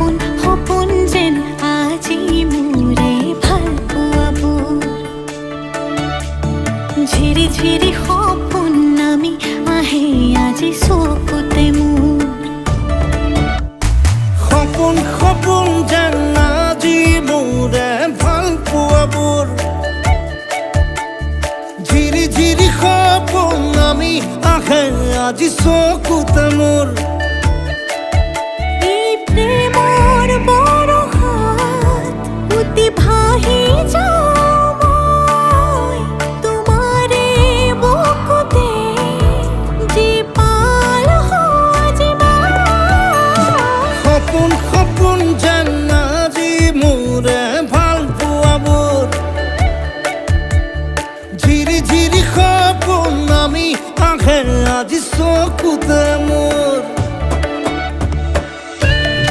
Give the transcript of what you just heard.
সপোন সপোন যেন আজি মোৰে ভাল পোৱাবোৰ ঝিৰি ঝিৰি সপোন নামি আহে আজি চকুতে মোৰ সপোন সপোন যেন আজি মোৰে ভাল পোৱাবোৰ ঝিৰি ঝিৰি সপোন নামি আহে আজি চকুতে মোৰ এই প্ৰেমৰ বৰষাত উটি ভাহি যাওঁ মই তোমাৰে বুকুতে জীপাল সাজিবা সপোন